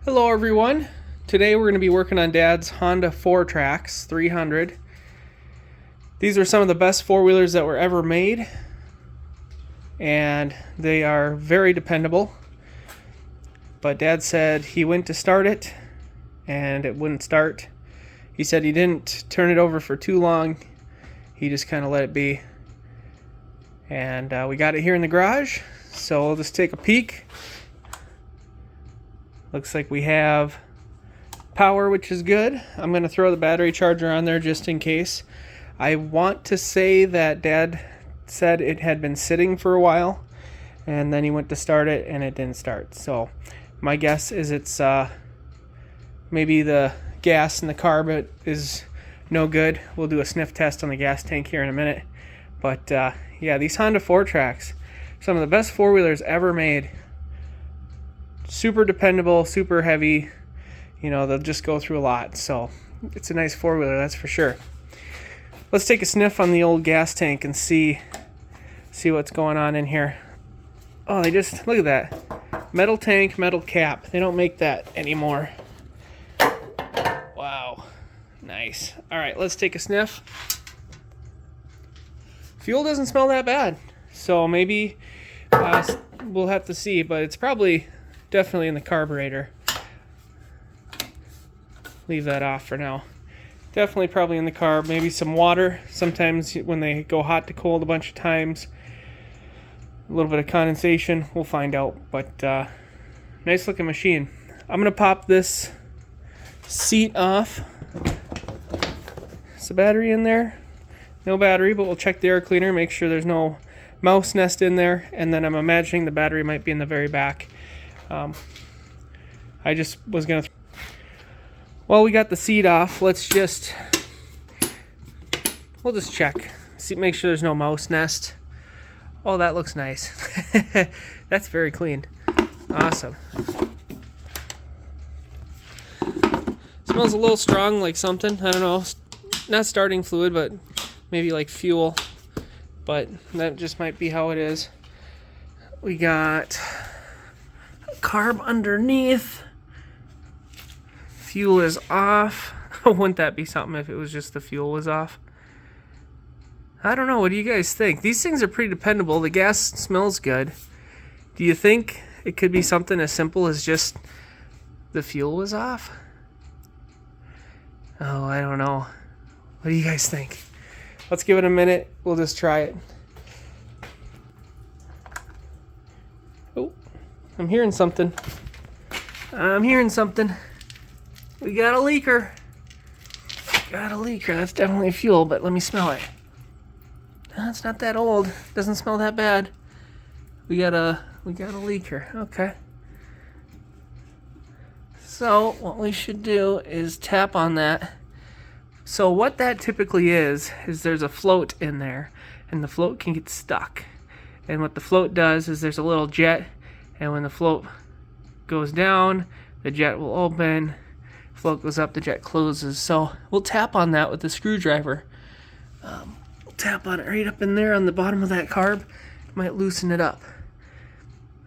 Hello everyone. Today we're going to be working on Dad's Honda Fortrax 300. These are some of the best four-wheelers that were ever made, and they are very dependable. But Dad said he went to start it and it wouldn't start. He said he didn't turn it over for too long. He just kind of let it be. And we got it here in the garage, so we'll just take a peek. Looks like we have power, which is good. I'm going to throw the battery charger on there just in case. I want to say that Dad said it had been sitting for a while, and then he went to start it and it didn't start. So my guess is it's maybe the gas in the carb is no good. We'll do a sniff test on the gas tank here in a minute. But yeah, these Honda Fortrax, some of the best four-wheelers ever made. Super dependable, super heavy. You know, they'll just go through a lot. So it's a nice four-wheeler, that's for sure. Let's take a sniff on the old gas tank and see what's going on in here. Oh, they just, look at that. Metal tank, metal cap. They don't make that anymore. Wow. Nice. All right, let's take a sniff. Fuel doesn't smell that bad. So maybe we'll have to see, but it's probably definitely in the carburetor. Leave that off for now. Definitely probably in the carb. Maybe some water. Sometimes when they go hot to cold a bunch of times, a little bit of condensation. We'll find out. But nice looking machine. I'm going to pop this seat off. Is the battery in there? No battery, but we'll check the air cleaner, make sure there's no mouse nest in there, and then I'm imagining the battery might be in the very back. I just was gonna. Well, we got the seat off. We'll just check. See, make sure there's no mouse nest. Oh, that looks nice. That's very clean. Awesome. Smells a little strong, like something. I don't know. Not starting fluid, but maybe like fuel. But that just might be how it is. We got carb underneath. Fuel is off. Wouldn't that be something if it was just the fuel was off? I don't know. What do you guys think? These things are pretty dependable. The gas smells good. Do you think it could be something as simple as just the fuel was off? Oh, I don't know. What do you guys think? Let's give it a minute. We'll just try it. Oh, I'm hearing something. We got a leaker. That's definitely fuel, but let me smell it. No, it's not that old. Doesn't smell that bad. We got a leaker. Okay. So what we should do is tap on that. So what that typically is there's a float in there, and the float can get stuck. And what the float does is there's a little jet, and when the float goes down, the jet will open. Float goes up, the jet closes. So we'll tap on that with the screwdriver. We'll tap on it right up in there on the bottom of that carb. Might loosen it up.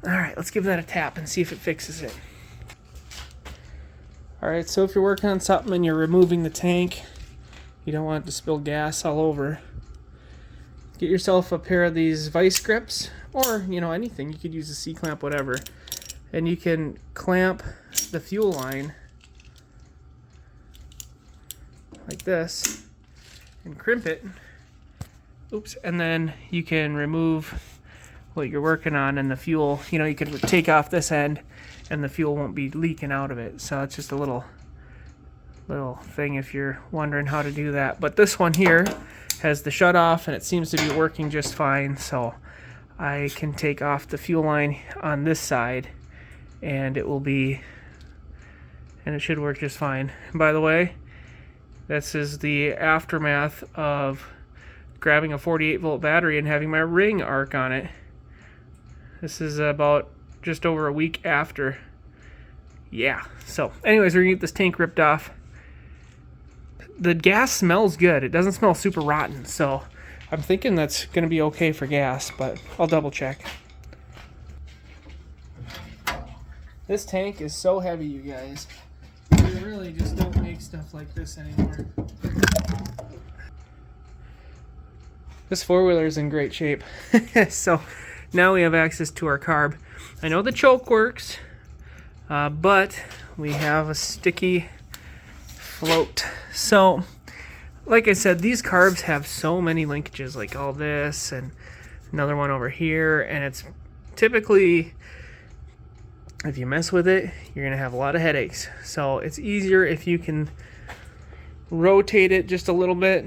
All right, let's give that a tap and see if it fixes it. All right, so if you're working on something and you're removing the tank, you don't want it to spill gas all over, get yourself a pair of these vice grips, or anything. You could use a C-clamp, whatever, and you can clamp the fuel line like this and crimp it. Oops. And then you can remove what you're working on, and the fuel, you can take off this end and the fuel won't be leaking out of it. So it's just a little thing if you're wondering how to do that. But this one here has the shut off, and it seems to be working just fine. So I can take off the fuel line on this side, and it should work just fine. And by the way, this is the aftermath of grabbing a 48 volt battery and having my ring arc on it. This is about just over a week after. Yeah. So anyways, we're gonna get this tank ripped off. The gas smells good. It doesn't smell super rotten, so I'm thinking that's gonna be okay for gas, but I'll double check. This tank is so heavy, you guys. They really just don't make stuff like this anymore. This four-wheeler is in great shape. So now we have access to our carb. I know the choke works, but we have a sticky float. So, like I said, these carbs have so many linkages, like all this and another one over here, and it's typically, if you mess with it, you're gonna have a lot of headaches. So it's easier if you can rotate it just a little bit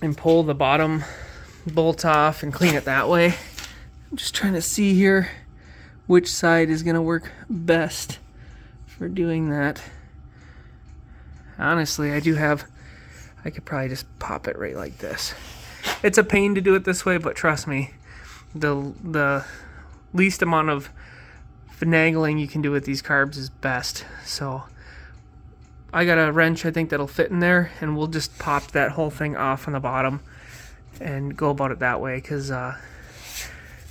and pull the bottom bolt off and clean it that way. I'm just trying to see here which side is gonna work best for doing that. Honestly, I could probably just pop it right like this. It's a pain to do it this way, but trust me, the least amount of finagling you can do with these carbs is best. So I got a wrench, I think, that'll fit in there, and we'll just pop that whole thing off on the bottom and go about it that way, because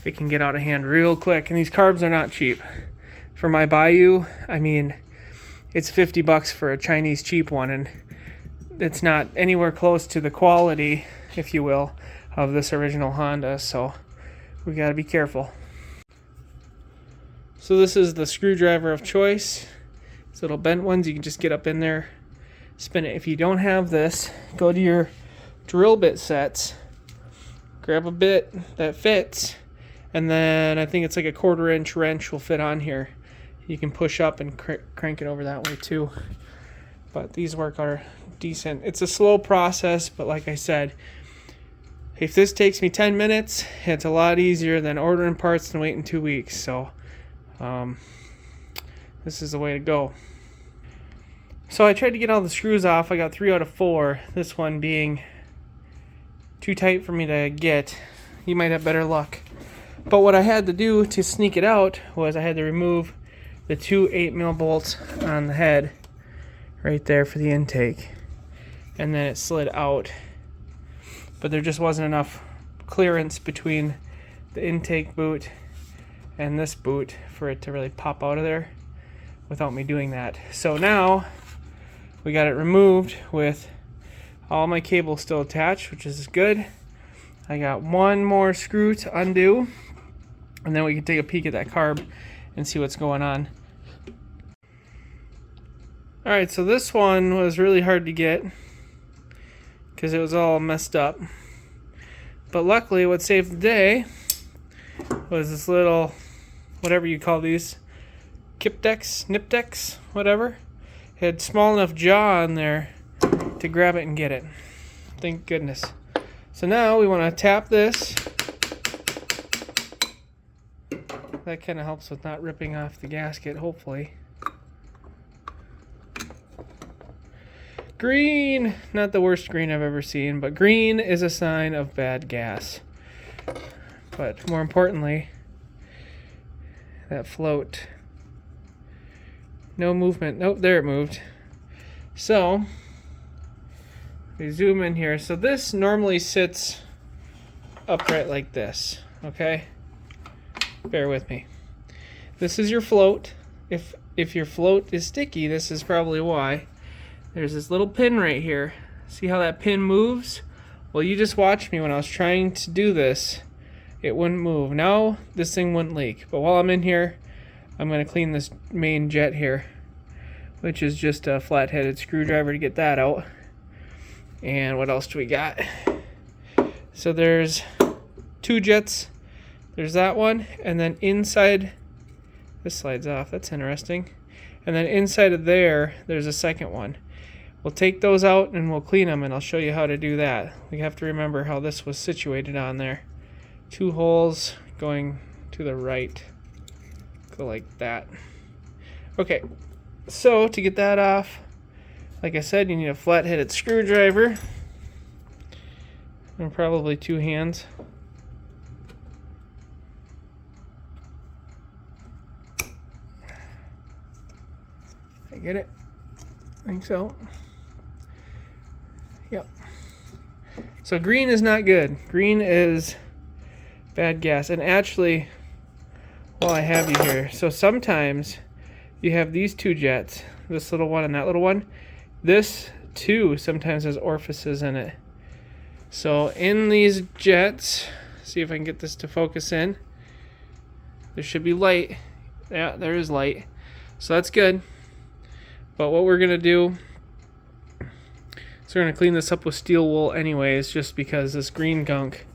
it can get out of hand real quick. And these carbs are not cheap. For my Bayou, I mean, it's $50 for a Chinese cheap one, and it's not anywhere close to the quality, if you will, of this original Honda, so we got to be careful. So this is the screwdriver of choice. These little bent ones, you can just get up in there, spin it. If you don't have this, go to your drill bit sets, grab a bit that fits, and then I think it's like a 1/4 inch wrench will fit on here. You can push up and crank it over that way too. But these are decent. It's a slow process, but like I said, if this takes me 10 minutes, it's a lot easier than ordering parts and waiting 2 weeks. So this is the way to go. So I tried to get all the screws off. I got 3 out of 4. This one being too tight for me to get. You might have better luck. But what I had to do to sneak it out was I had to remove the 2 8mm bolts on the head right there for the intake, and then it slid out. But there just wasn't enough clearance between the intake boot and this boot for it to really pop out of there without me doing that. So now we got it removed with all my cables still attached, which is good. I got one more screw to undo, and then we can take a peek at that carb and see what's going on. Alright, so this one was really hard to get because it was all messed up. But luckily what saved the day was this little, whatever you call these, nipdex, whatever. It had small enough jaw on there to grab it and get it. Thank goodness. So now we want to tap this. That kind of helps with not ripping off the gasket, hopefully. Green! Not the worst green I've ever seen, but green is a sign of bad gas. But more importantly, that float. No movement. Nope, there it moved. So, we zoom in here. So this normally sits upright like this, okay? Bear with me. This is your float. If your float is sticky, this is probably why. There's this little pin right here. See how that pin moves? Well, you just watched me when I was trying to do this. It wouldn't move. Now this thing wouldn't leak. But while I'm in here, I'm going to clean this main jet here, which is just a flat-headed screwdriver to get that out. And what else do we got? So there's 2 jets. There's that one, and then inside, this slides off. That's interesting. And then inside of there, there's a second one. We'll take those out and we'll clean them, and I'll show you how to do that. We have to remember how this was situated on there. 2 holes going to the right. Go like that. Okay, so to get that off, like I said, you need a flat-headed screwdriver. And probably 2 hands. I get it? I think so. Yep. So green is not good. Green is bad gas. And actually, while I have you here, so sometimes you have these two jets, this little one and that little one. This too sometimes has orifices in it. So in these jets, see if I can get this to focus in. There should be light. Yeah, there is light. So that's good. But what we're going to do is we're going to clean this up with steel wool anyways, just because this green gunk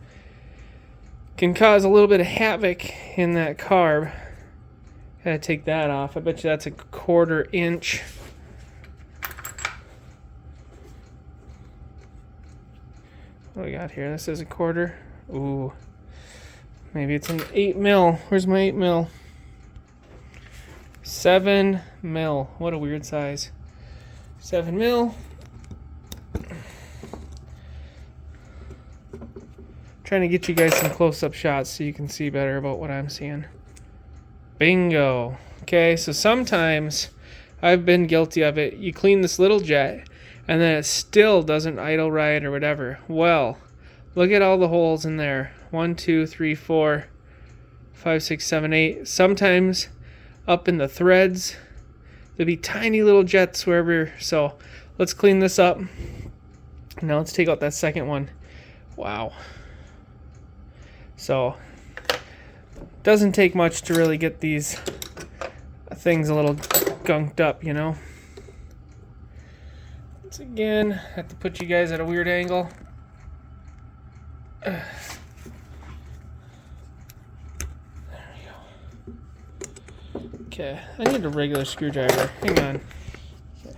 can cause a little bit of havoc in that carb. Gotta take that off. I bet you that's a 1/4 inch. What do we got here? This is a 1/4. Ooh. Maybe it's an 8 mil. Where's my 8 mil? 7 mil. What a weird size. 7 mil. Trying to get you guys some close-up shots so you can see better about what I'm seeing. Bingo. Okay, so sometimes I've been guilty of it. You clean this little jet and then it still doesn't idle right or whatever. Well, look at all the holes in there. 1, 2, 3, 4, 5, 6, 7, 8. Sometimes up in the threads there'll be tiny little jets wherever. So let's clean this up. Now let's take out that second one. Wow. So doesn't take much to really get these things a little gunked up, you know. Once again, I have to put you guys at a weird angle. There we go. Okay, I need a regular screwdriver. Hang on. Okay.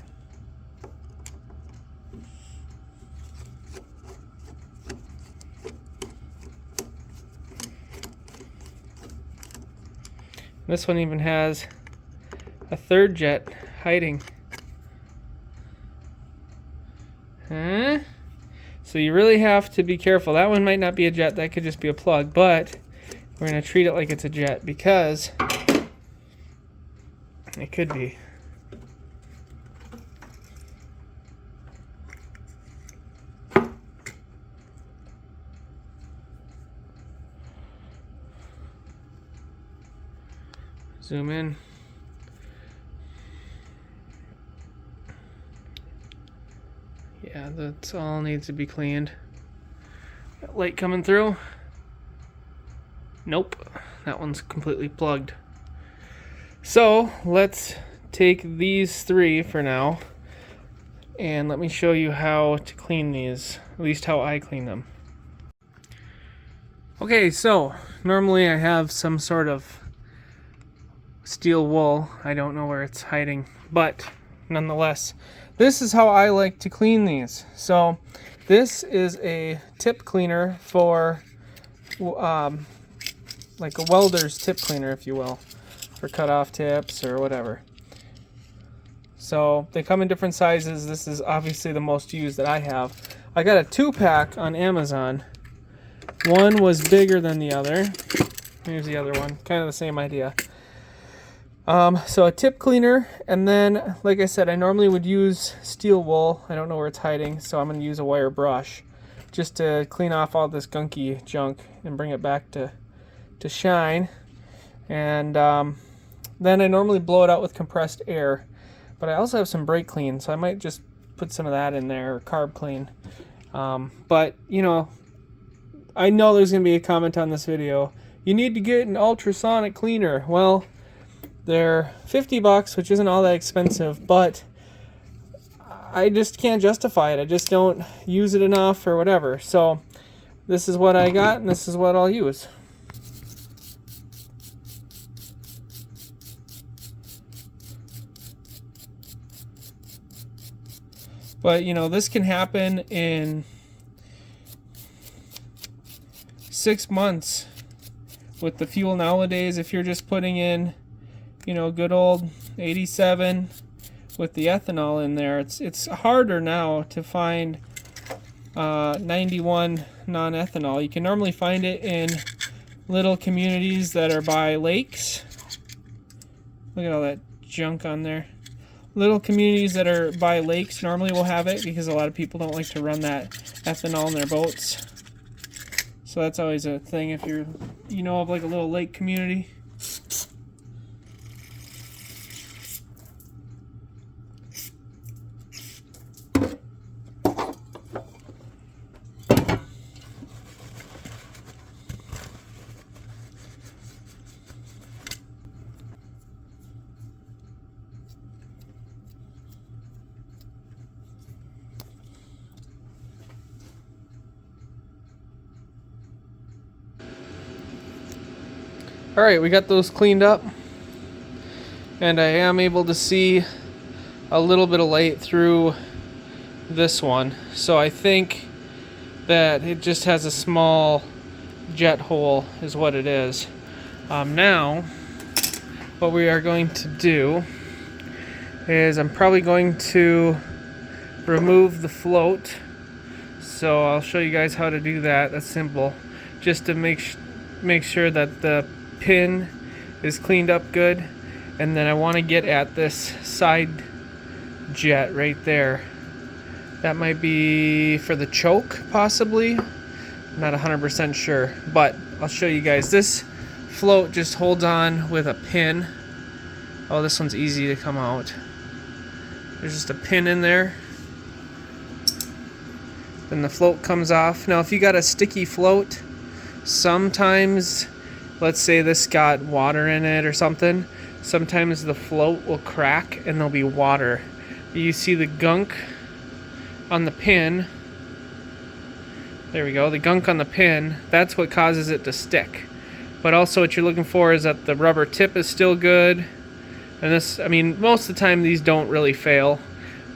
This one even has a third jet hiding. Huh? So you really have to be careful. That one might not be a jet. That could just be a plug. But we're going to treat it like it's a jet because it could be. Zoom in. Yeah, that's all needs to be cleaned. Got light coming through. Nope, that one's completely plugged. So let's take these 3 for now and let me show you how to clean these, at least how I clean them. Okay, so normally I have some sort of steel wool. I don't know where it's hiding, but nonetheless, this is how I like to clean these. So this is a tip cleaner for like a welder's tip cleaner, if you will, for cutoff tips or whatever. So they come in different sizes. This is obviously the most used that I have. I got a 2-pack on Amazon. One was bigger than the other. Here's the other one, kind of the same idea. So a tip cleaner, and then, like I said, I normally would use steel wool. I don't know where it's hiding, so I'm going to use a wire brush just to clean off all this gunky junk and bring it back to shine. And then I normally blow it out with compressed air, but I also have some brake clean, so I might just put some of that in there, or carb clean. But, you know, I know there's going to be a comment on this video. You need to get an ultrasonic cleaner. Well, they're $50, which isn't all that expensive, but I just can't justify it. I just don't use it enough or whatever. So this is what I got, and this is what I'll use. But, you know, this can happen in 6 months with the fuel nowadays. If you're just putting in, you know, good old 87 with the ethanol in there, it's harder now to find 91 non-ethanol. You can normally find it in little communities that are by lakes. Look at all that junk on there. Little communities that are by lakes normally will have it because a lot of people don't like to run that ethanol in their boats. So that's always a thing if you know of like a little lake community. Alright, we got those cleaned up, and I am able to see a little bit of light through this one. So I think that it just has a small jet hole is what it is. Now, what we are going to do is I'm probably going to remove the float. So I'll show you guys how to do that. That's simple. Just to make sure that the pin is cleaned up good. And then I want to get at this side jet right there. That might be for the choke, possibly. Not 100% sure, but I'll show you guys. This float just holds on with a pin. Oh, this one's easy to come out. There's just a pin in there. Then the float comes off. Now, if you got a sticky float, sometimes, let's say this got water in it or something, sometimes the float will crack and there'll be water. You see the gunk on the pin. There we go. The gunk on the pin, that's what causes it to stick. But also what you're looking for is that the rubber tip is still good. And this, I mean, most of the time these don't really fail,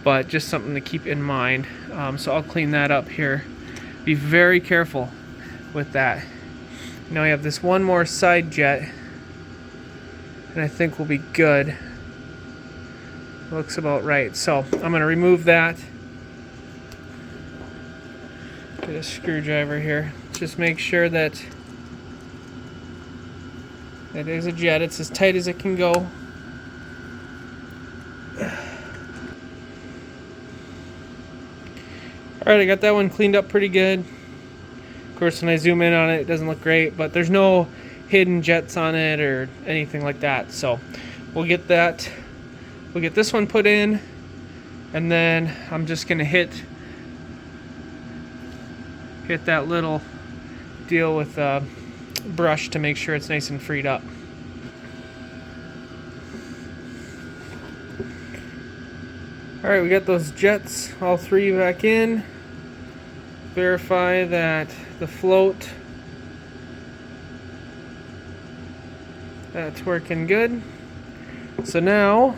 but just something to keep in mind. So I'll clean that up here. Be very careful with that. Now we have this one more side jet, and I think we'll be good. Looks about right. So I'm going to remove that. Get a screwdriver here. Just make sure that it is a jet. It's as tight as it can go. Alright, I got that one cleaned up pretty good. Of course, when I zoom in on it, it doesn't look great, but there's no hidden jets on it or anything like that. So we'll get that. We'll get this one put in, and then I'm just gonna hit that little deal with a brush to make sure it's nice and freed up. Alright, we got those jets, all three back in. Verify that the float, that's working good. So now,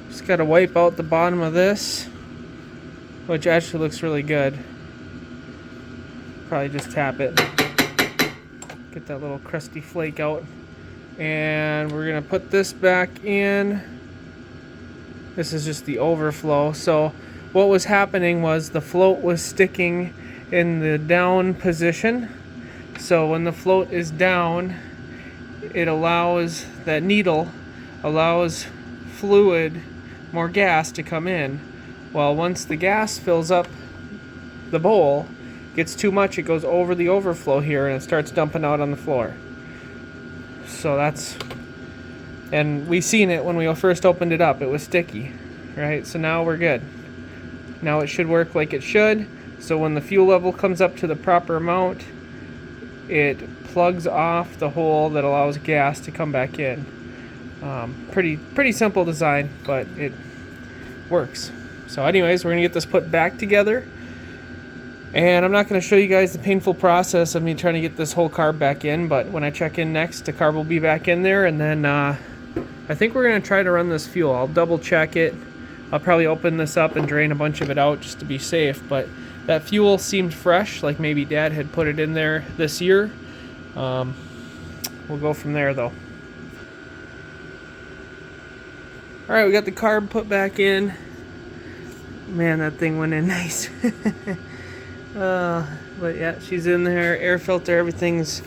just got to wipe out the bottom of this, which actually looks really good. Probably just tap it. Get that little crusty flake out. And we're going to put this back in. This is just the overflow. So what was happening was the float was sticking in the down position. So when the float is down, it allows, that needle allows fluid, more gas to come in. Well, once the gas fills up the bowl, gets too much, it goes over the overflow here and it starts dumping out on the floor. So that's, and we seen it when we first opened it up, it was sticky, right? So now we're good. Now it should work like it should. So when the fuel level comes up to the proper amount, it plugs off the hole that allows gas to come back in. Pretty simple design, but it works. So anyways, we're gonna get this put back together. And I'm not going to show you guys the painful process of me trying to get this whole carb back in, but when I check in next, the carb will be back in there, and then I think we're going to try to run this fuel. I'll double check it. I'll probably open this up and drain a bunch of it out just to be safe, but that fuel seemed fresh, like maybe Dad had put it in there this year. We'll go from there, though. Alright, we got the carb put back in. Man, that thing went in nice. But yeah, she's in there, air filter, everything's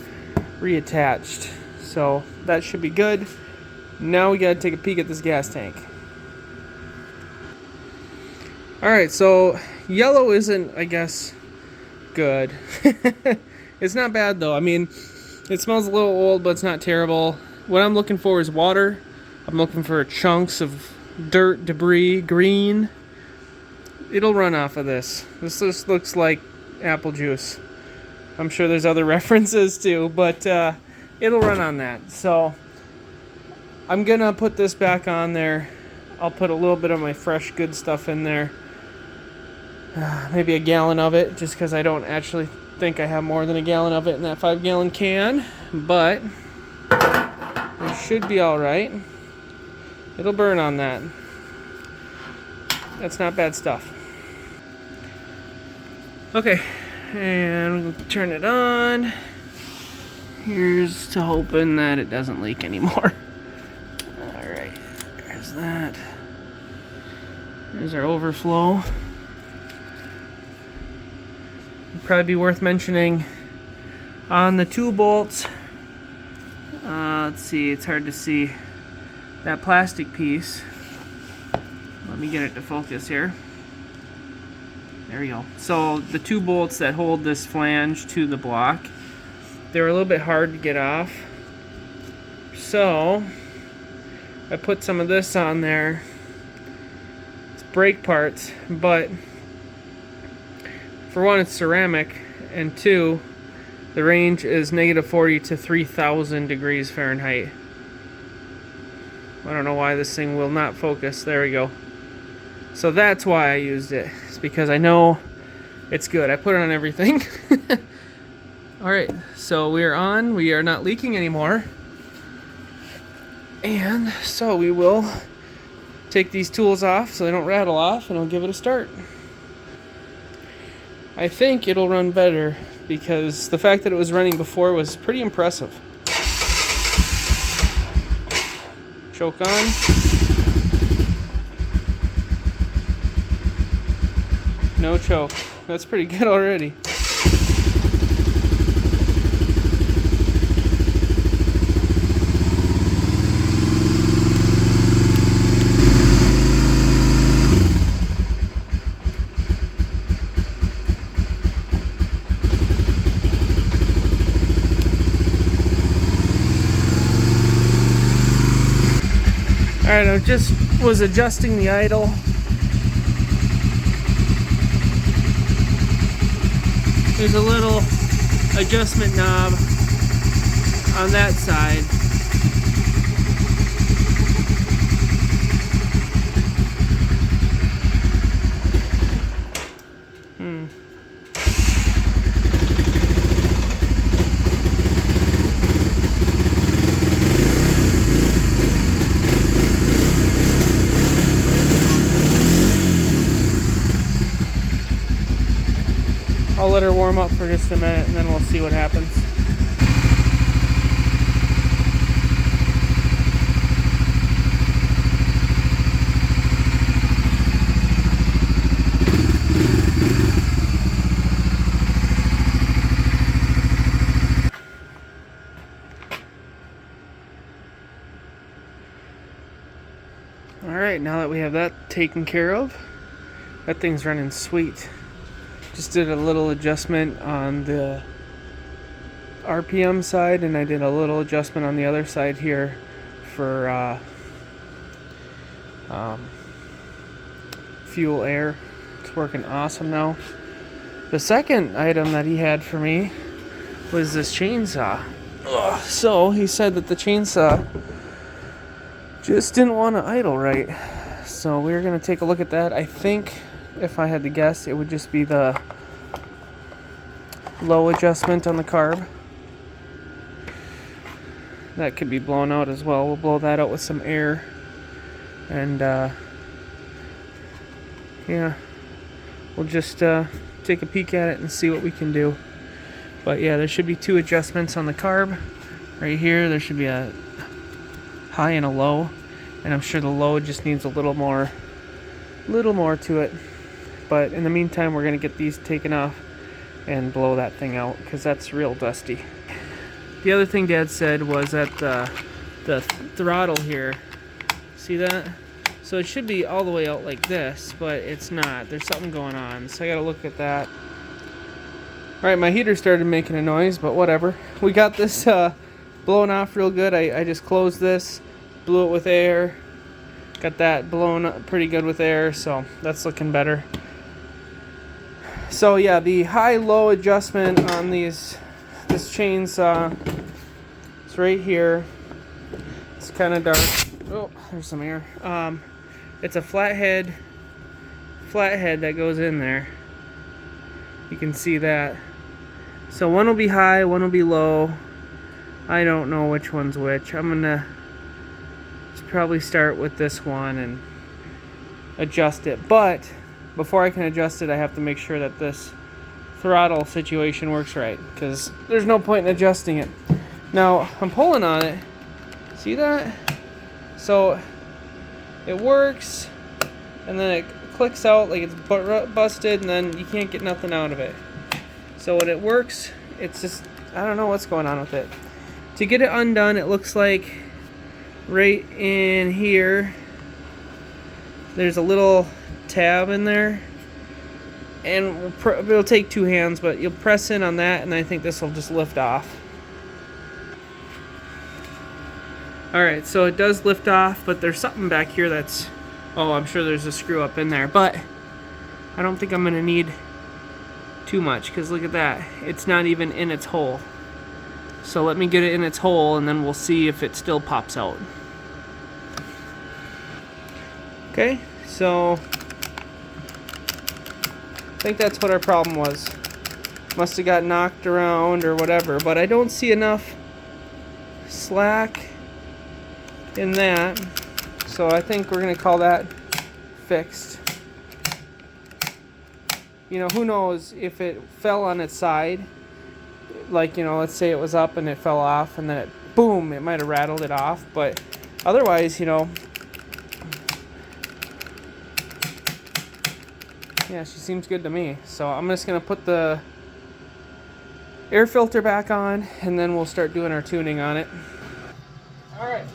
reattached. So that should be good. Now we gotta take a peek at this gas tank. Alright, so yellow isn't, I guess, good. It's not bad though. I mean, it smells a little old, but it's not terrible. What I'm looking for is water. I'm looking for chunks of dirt, debris, green. It'll run off of this. This just looks like apple juice. I'm sure there's other references too, but it'll run on that. So I'm gonna put this back on there. I'll put a little bit of my fresh good stuff in there. Maybe a gallon of it, just because I don't actually think I have more than a gallon of it in that 5-gallon can. But should be all right. It'll burn on that. That's not bad stuff. Okay, and we'll turn it on. Here's to hoping that it doesn't leak anymore. All right, there's that. There's our overflow. It'd probably be worth mentioning on the 2 bolts. Let's see, it's hard to see that plastic piece. Let me get it to focus here. There we go. So the 2 bolts that hold this flange to the block, they're a little bit hard to get off. So I put some of this on there. It's brake parts, but for one, it's ceramic, and 2, the range is -40 to 3,000 degrees Fahrenheit. I don't know why this thing will not focus. There we go. So that's why I used it. It's because I know it's good. I put it on everything. Alright, so we are on. We are not leaking anymore. And so we will take these tools off so they don't rattle off, and I'll give it a start. I think it'll run better because the fact that it was running before was pretty impressive. Choke on. No choke. That's pretty good already. Alright, I just was adjusting the idle. There's a little adjustment knob on that side. I'll let her warm up for just a minute and then we'll see what happens. Alright, now that we have that taken care of, that thing's running sweet. Just did a little adjustment on the RPM side, and I did a little adjustment on the other side here for fuel air. It's working awesome now. The second item that he had for me was this chainsaw. So he said that the chainsaw just didn't want to idle right. So we're going to take a look at that. I think, if I had to guess, it would just be the low adjustment on the carb. That could be blown out as well. We'll blow that out with some air. And yeah, we'll just take a peek at it and see what we can do. But yeah, there should be 2 adjustments on the carb. Right here, there should be a high and a low. And I'm sure the low just needs a little more to it. But in the meantime, we're going to get these taken off and blow that thing out because that's real dusty. The other thing Dad said was that the throttle here, see that? So it should be all the way out like this, but it's not. There's something going on, so I got to look at that. Alright, my heater started making a noise, but whatever. We got this blown off real good. I just closed this, blew it with air. Got that blown up pretty good with air, so that's looking better. So yeah, the high-low adjustment on this chainsaw, it's right here. It's kind of dark. Oh, there's some air. It's a flathead that goes in there. You can see that. So one will be high, one will be low. I don't know which one's which. I'm gonna probably start with this one and adjust it. But before I can adjust it, I have to make sure that this throttle situation works right, because there's no point in adjusting it. Now I'm pulling on it. See that? So it works, and then it clicks out like it's busted, and then you can't get nothing out of it. So when it works, it's just, I don't know what's going on with it. To get it undone, it looks like right in here there's a little tab in there, and it'll take 2 hands, but you'll press in on that, and I think this will just lift off. Alright, so it does lift off, but there's something back here that's, oh, I'm sure there's a screw up in there, but I don't think I'm going to need too much, because look at that, it's not even in its hole. So let me get it in its hole, and then we'll see if it still pops out. Okay, so I think that's what our problem was. Must have got knocked around or whatever, but I don't see enough slack in that, so I think we're going to call that fixed. You know, who knows if it fell on its side, like, you know, let's say it was up and it fell off and then it, boom, it might have rattled it off, but otherwise, you know, yeah, she seems good to me. So I'm just going to put the air filter back on, and then we'll start doing our tuning on it. Alright,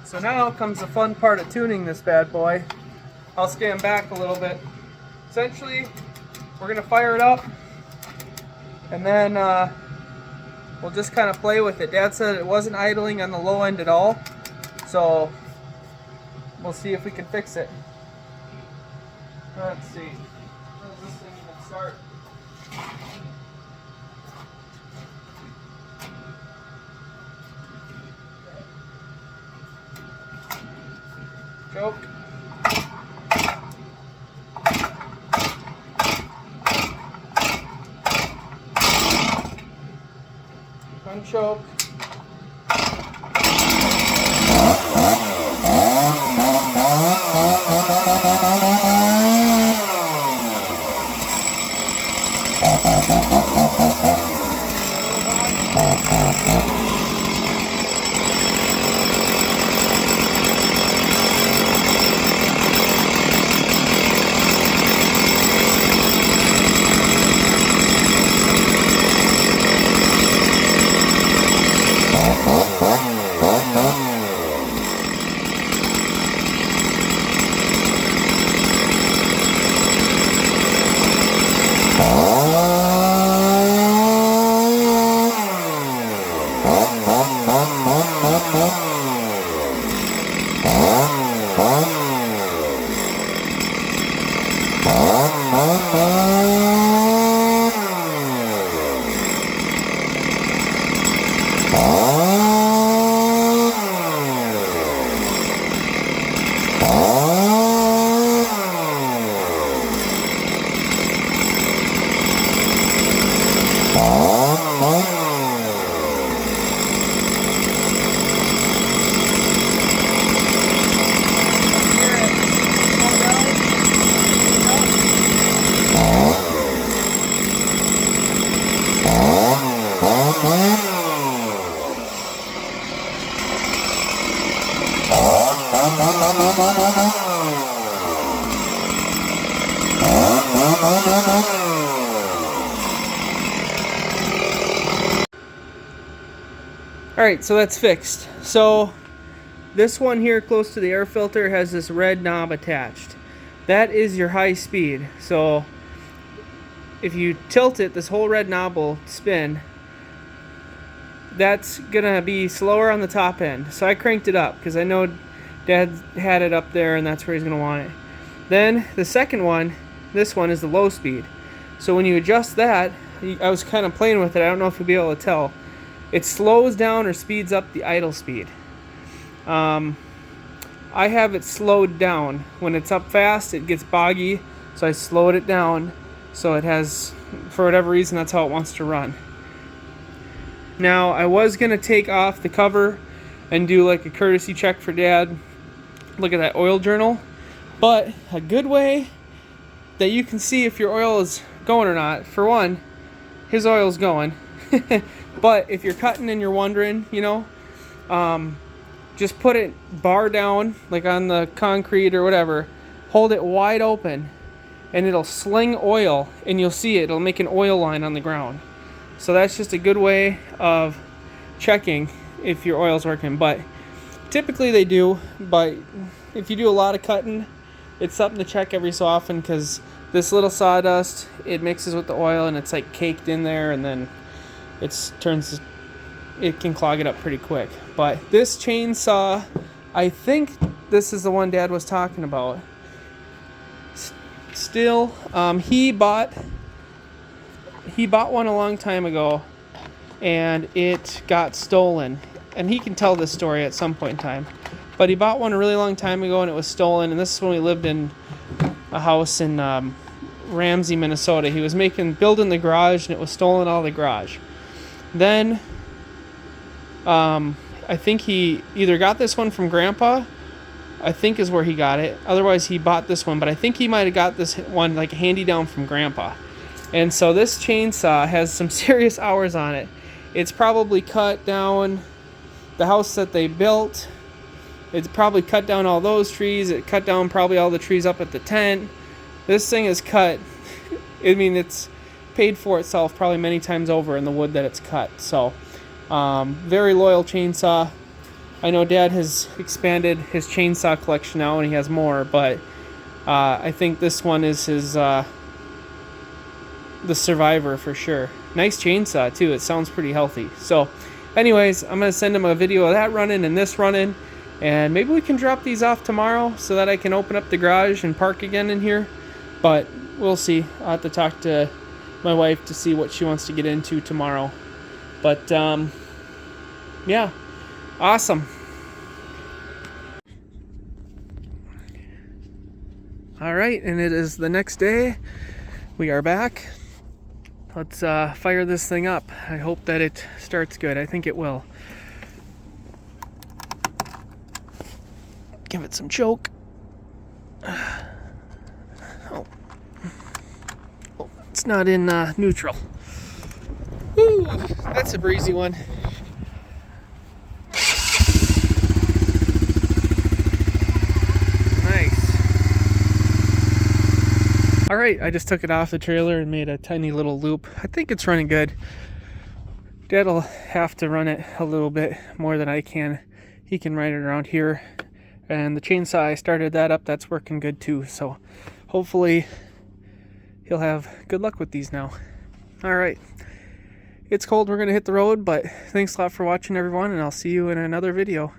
so now comes the fun part of tuning this bad boy. I'll stand back a little bit. Essentially, we're going to fire it up, and then we'll just kind of play with it. Dad said it wasn't idling on the low end at all, so we'll see if we can fix it. Let's see. How does this thing even start? Choke. Unchoke. Alright, so that's fixed. So this one here close to the air filter has this red knob attached. That is your high speed. So if you tilt it, this whole red knob will spin. That's gonna be slower on the top end. So I cranked it up because I know Dad had it up there and that's where he's gonna want it. Then the second one, this one is the low speed. So when you adjust that, I was kind of playing with it. I don't know if you'll be able to tell. It slows down or speeds up the idle speed. I have it slowed down. When it's up fast, it gets boggy, so I slowed it down so it has, for whatever reason, that's how it wants to run. Now, I was going to take off the cover and do like a courtesy check for Dad. Look at that oil journal. But a good way that you can see if your oil is going or not, for one, his oil's going. But if you're cutting and you're wondering, you know, just put it bar down, like on the concrete or whatever. Hold it wide open, and it'll sling oil, and you'll see it. It'll make an oil line on the ground. So that's just a good way of checking if your oil's working. But typically they do, but if you do a lot of cutting, it's something to check every so often, because this little sawdust, it mixes with the oil and it's like caked in there, and then it can clog it up pretty quick. But this chainsaw, I think this is the one Dad was talking about. Stihl, he bought one a long time ago, and it got stolen. And he can tell this story at some point in time. But he bought one a really long time ago, and it was stolen. And this is when we lived in a house in Ramsey, Minnesota. He was building the garage, and it was stolen out of the garage. Then I think he either got this one from Grandpa, I think is where he got it. Otherwise, he bought this one, but I think he might have got this one like handy down from Grandpa. And so this chainsaw has some serious hours on it. It's probably cut down the house that they built. It's probably cut down all those trees. It cut down probably all the trees up at the tent. This thing is cut. I mean, it's paid for itself probably many times over in the wood that it's cut. So, very loyal chainsaw. I know Dad has expanded his chainsaw collection now, and he has more, but I think this one is his the survivor for sure. Nice chainsaw too. It sounds pretty healthy. So anyways, I'm gonna send him a video of that running and this running, and maybe we can drop these off tomorrow so that I can open up the garage and park again in here. But we'll see. I'll have to talk to my wife to see what she wants to get into tomorrow. But yeah, awesome. All right, and it is the next day. We are back. Let's fire this thing up. I hope that it starts good. I think it will. Give it some choke. Oh, it's not in neutral. Woo, that's a breezy one. Alright, I just took it off the trailer and made a tiny little loop. I think it's running good. Dad'll have to run it a little bit more than I can. He can ride it around here. And the chainsaw, I started that up. That's working good too. So hopefully he'll have good luck with these now. Alright. It's cold. We're going to hit the road. But thanks a lot for watching, everyone. And I'll see you in another video.